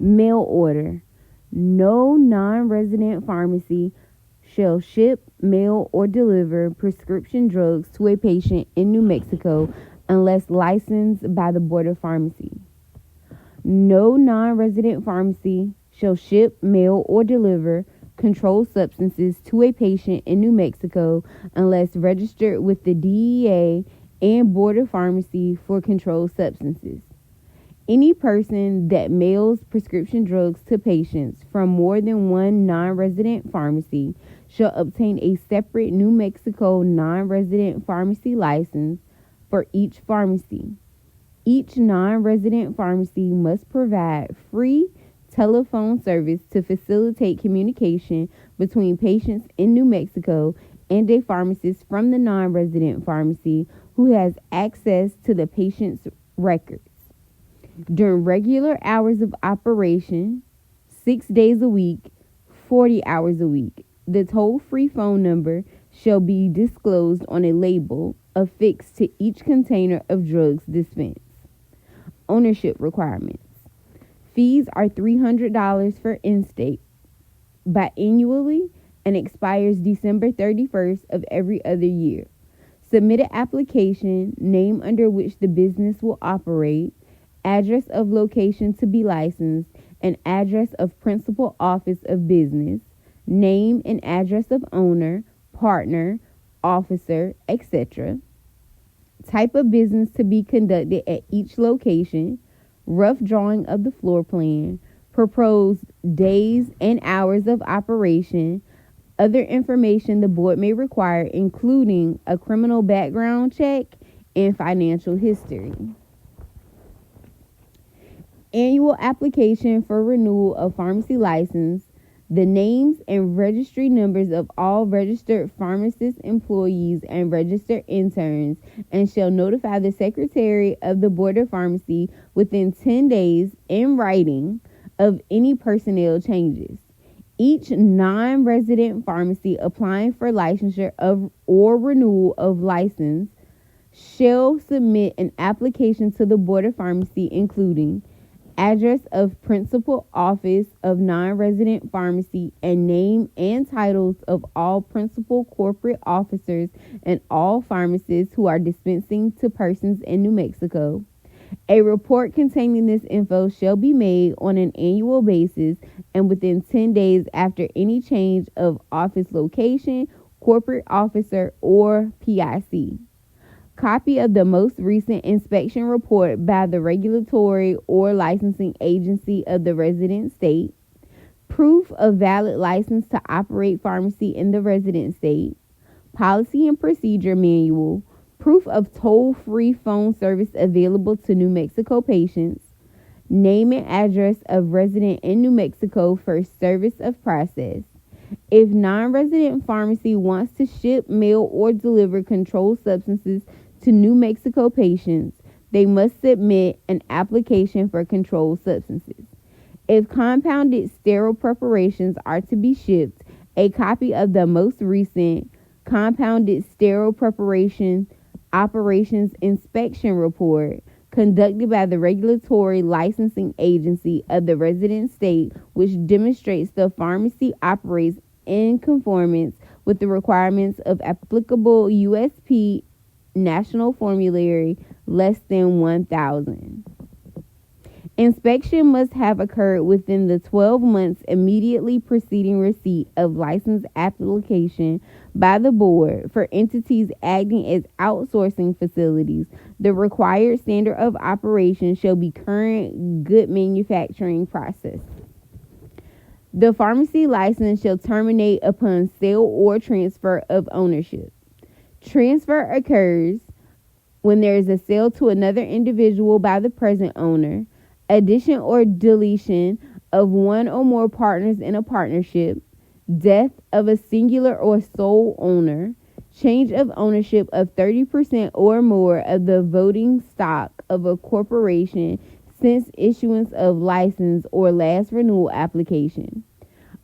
Mail order. No non-resident pharmacy shall ship, mail, or deliver prescription drugs to a patient in New Mexico unless licensed by the Board of Pharmacy. No non-resident pharmacy shall ship, mail, or deliver controlled substances to a patient in New Mexico unless registered with the DEA and Board of Pharmacy for controlled substances. Any person that mails prescription drugs to patients from more than one non-resident pharmacy shall obtain a separate New Mexico non-resident pharmacy license for each pharmacy. Each non-resident pharmacy must provide free telephone service to facilitate communication between patients in New Mexico and a pharmacist from the non-resident pharmacy who has access to the patient's records. During regular hours of operation, 6 days a week, 40 hours a week, the toll-free phone number shall be disclosed on a label affixed to each container of drugs dispensed. Ownership requirements. Fees are $300 for in-state, biannually, and expires December 31st of every other year. Submitted application, name under which the business will operate, address of location to be licensed, and address of principal office of business, name and address of owner, partner, officer, etc. Type of business to be conducted at each location, rough drawing of the floor plan, proposed days and hours of operation, other information the board may require, including a criminal background check and financial history. Annual application for renewal of pharmacy license, the names and registry numbers of all registered pharmacist employees and registered interns, and shall notify the Secretary of the Board of Pharmacy within 10 days in writing of any personnel changes. Each non-resident pharmacy applying for licensure of or renewal of license shall submit an application to the Board of Pharmacy including address of principal office of non-resident pharmacy and name and titles of all principal corporate officers and all pharmacists who are dispensing to persons in New Mexico. A report containing this info shall be made on an annual basis and within 10 days after any change of office location, corporate officer, or PIC. Copy of the most recent inspection report by the regulatory or licensing agency of the resident state, proof of valid license to operate pharmacy in the resident state, policy and procedure manual, proof of toll-free phone service available to New Mexico patients, name and address of resident in New Mexico for service of process. If non-resident pharmacy wants to ship, mail, or deliver controlled substances to New Mexico patients, they must submit an application for controlled substances. If compounded sterile preparations are to be shipped, a copy of the most recent compounded sterile preparation operations inspection report conducted by the regulatory licensing agency of the resident state, which demonstrates the pharmacy operates in conformance with the requirements of applicable USP National Formulary less than 1,000. Inspection must have occurred within the 12 months immediately preceding receipt of license application by the board for entities acting as outsourcing facilities. The required standard of operation shall be current good manufacturing process. The pharmacy license shall terminate upon sale or transfer of ownership. Transfer occurs when there is a sale to another individual by the present owner, addition or deletion of one or more partners in a partnership, death of a singular or sole owner, change of ownership of 30% or more of the voting stock of a corporation since issuance of license or last renewal application.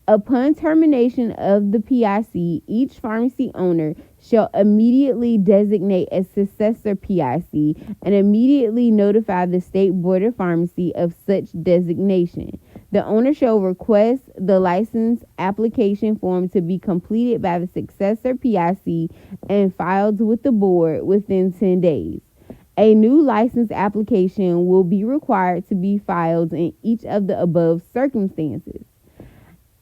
Upon termination of the PIC, each pharmacy owner shall immediately designate a successor PIC and immediately notify the State Board of Pharmacy of such designation. The owner shall request the license application form to be completed by the successor PIC and filed with the board within 10 days. A new license application will be required to be filed in each of the above circumstances.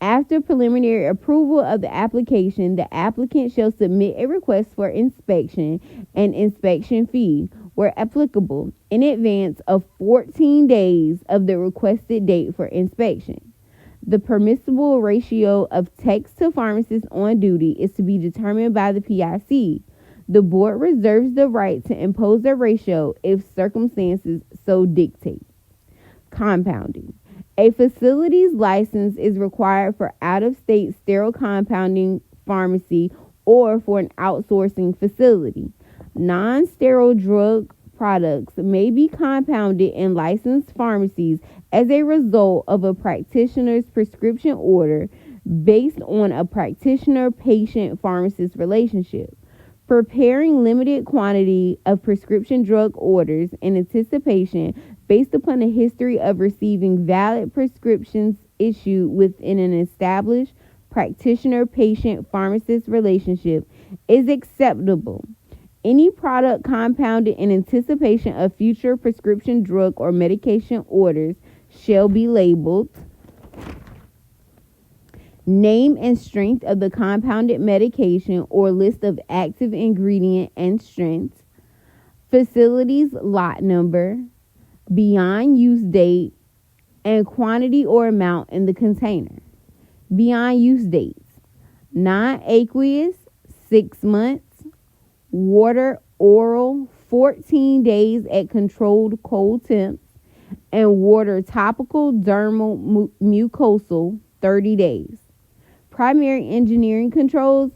After preliminary approval of the application, the applicant shall submit a request for inspection and inspection fee, where applicable, in advance of 14 days of the requested date for inspection. The permissible ratio of techs to pharmacists on duty is to be determined by the PIC. The board reserves the right to impose a ratio if circumstances so dictate. Compounding. A facility's license is required for out-of-state sterile compounding pharmacy or for an outsourcing facility. Non-sterile drug products may be compounded in licensed pharmacies as a result of a practitioner's prescription order based on a practitioner-patient-pharmacist relationship. Preparing limited quantity of prescription drug orders in anticipation based upon a history of receiving valid prescriptions issued within an established practitioner-patient-pharmacist relationship is acceptable. Any product compounded in anticipation of future prescription drug or medication orders shall be labeled. Name and strength of the compounded medication or list of active ingredient and strength. Facility's lot number, beyond use date, and quantity or amount in the container. Beyond use dates: non-aqueous 6 months, water oral 14 days at controlled cold temps, and water topical dermal mucosal 30 days. Primary engineering controls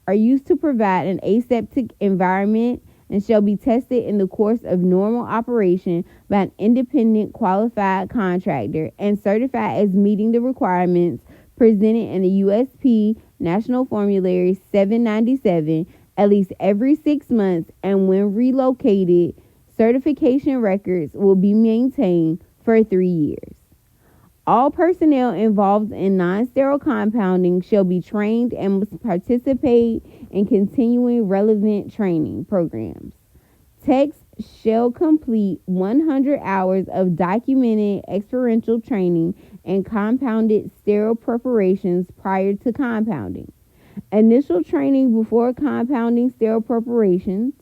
are used to provide an aseptic environment and shall be tested in the course of normal operation by an independent qualified contractor and certified as meeting the requirements presented in the USP National Formulary 797 at least every 6 months, and when relocated, certification records will be maintained for 3 years. All personnel involved in non-sterile compounding shall be trained and must participate in continuing relevant training programs. Techs shall complete 100 hours of documented experiential training in compounded sterile preparations prior to compounding. Initial training before compounding sterile preparations.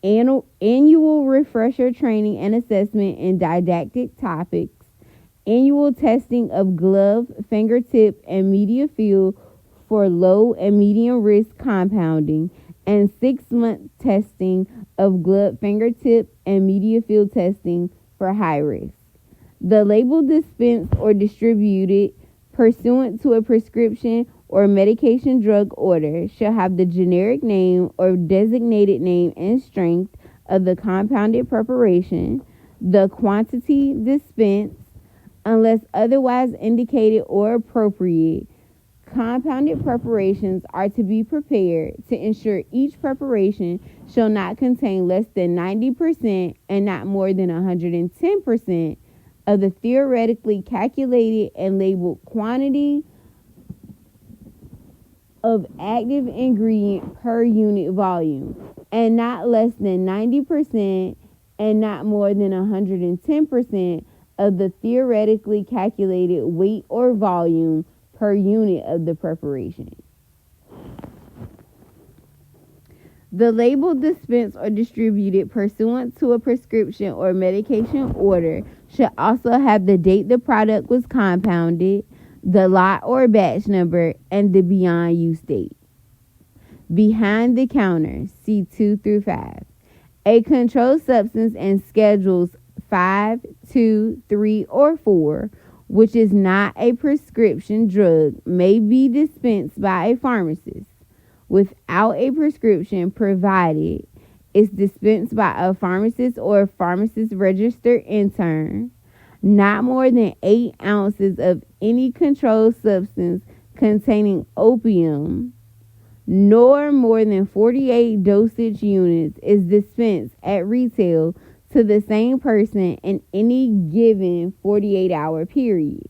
Annual refresher training and assessment in didactic topics. Annual testing of glove, fingertip, and media field for low and medium risk compounding, and 6-month testing of glove, fingertip, and media field testing for high risk. The label dispensed or distributed pursuant to a prescription or medication drug order shall have the generic name or designated name and strength of the compounded preparation, the quantity dispensed, unless otherwise indicated or appropriate. Compounded preparations are to be prepared to ensure each preparation shall not contain less than 90% and not more than 110% of the theoretically calculated and labeled quantity of active ingredient per unit volume, and not less than 90% and not more than 110% of the theoretically calculated weight or volume per unit of the preparation. The label dispensed or distributed pursuant to a prescription or medication order should also have the date the product was compounded, the lot or batch number, and the beyond use date. Behind the counter, see 2 through 5. A controlled substance in schedules 5, 2, 3, or 4, which is not a prescription drug, may be dispensed by a pharmacist without a prescription, provided it's dispensed by a pharmacist or a pharmacist registered intern. Not more than 8 ounces of any controlled substance containing opium, nor more than 48 dosage units is dispensed at retail to the same person in any given 48-hour period.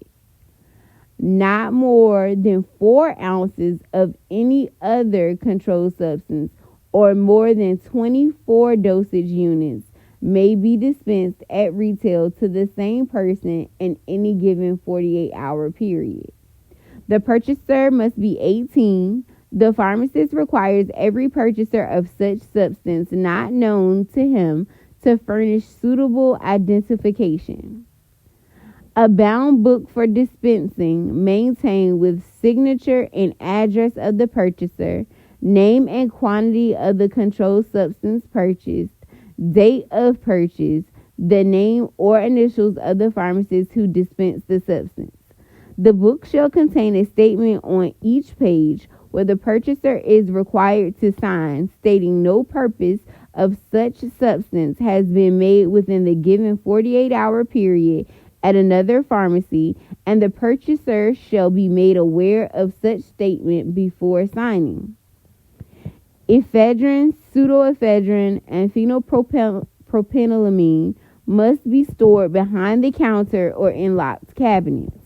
not more than 4 ounces of any other controlled substance, or more than 24 dosage units may be dispensed at retail to the same person in any given 48-hour period. The purchaser must be 18. The pharmacist requires every purchaser of such substance not known to him to furnish suitable identification. A bound book for dispensing, maintained with signature and address of the purchaser, name and quantity of the controlled substance purchased, date of purchase, the name or initials of the pharmacist who dispensed the substance. The book shall contain a statement on each page where the purchaser is required to sign, stating no purchase of such substance has been made within the given 48-hour period at another pharmacy, and the purchaser shall be made aware of such statement before signing. Ephedrine, pseudoephedrine, and phenylpropanolamine must be stored behind the counter or in locked cabinets.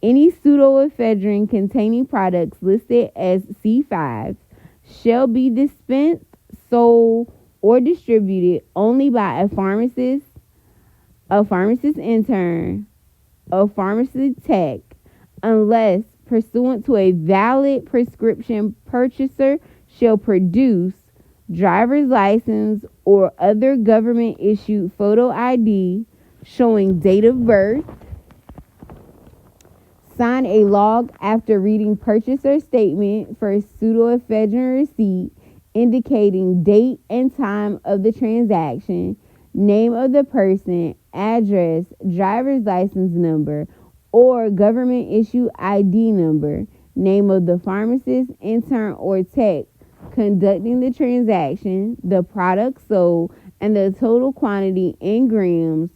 Any pseudoephedrine containing products listed as C5 shall be dispensed, sold, or distributed only by a pharmacist intern, a pharmacy tech, unless pursuant to a valid prescription. Purchaser shall produce driver's license or other government issued photo ID showing date of birth. Sign a log after reading purchaser statement for pseudoephedrine receipt indicating date and time of the transaction, name of the person, address, driver's license number, or government issue ID number, name of the pharmacist, intern, or tech conducting the transaction, the product sold, and the total quantity in grams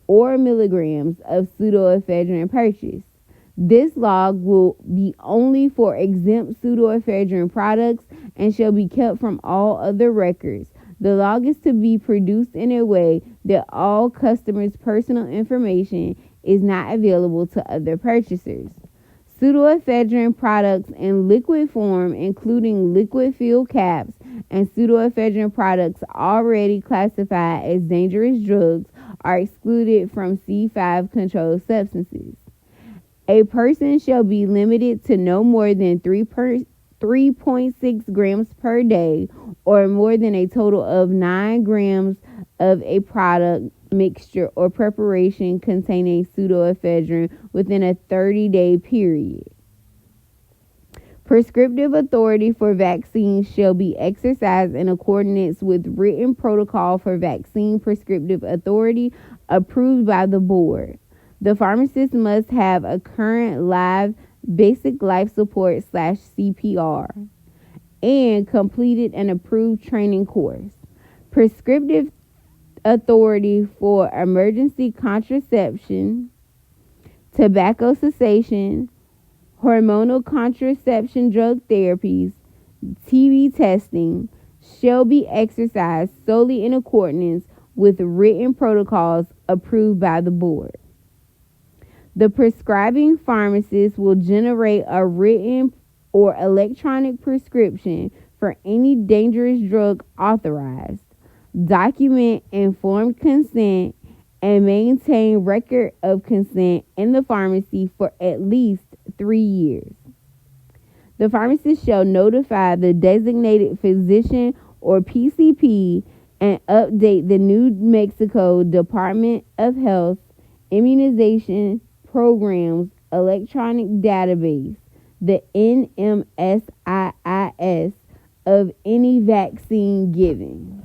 or milligrams of pseudoephedrine purchased. This log will be only for exempt pseudoephedrine products and shall be kept from all other records. The log is to be produced in a way that all customers' personal information is not available to other purchasers. Pseudoephedrine products in liquid form, including liquid filled caps, and pseudoephedrine products already classified as dangerous drugs are excluded from C5 controlled substances. A person shall be limited to no more than 3.6 grams per day, or more than a total of 9 grams of a product, mixture, or preparation containing pseudoephedrine within a 30-day period. Prescriptive authority for vaccines shall be exercised in accordance with written protocol for vaccine prescriptive authority approved by the board. The pharmacist must have a current live basic life support / CPR and completed an approved training course. Prescriptive authority for emergency contraception, tobacco cessation, hormonal contraception drug therapies, TB testing shall be exercised solely in accordance with written protocols approved by the board. The prescribing pharmacist will generate a written or electronic prescription for any dangerous drug authorized, document informed consent, and maintain record of consent in the pharmacy for at least 3 years. The pharmacist shall notify the designated physician or PCP and update the New Mexico Department of Health Immunization Programs electronic database, the NMSIIS, of any vaccine given.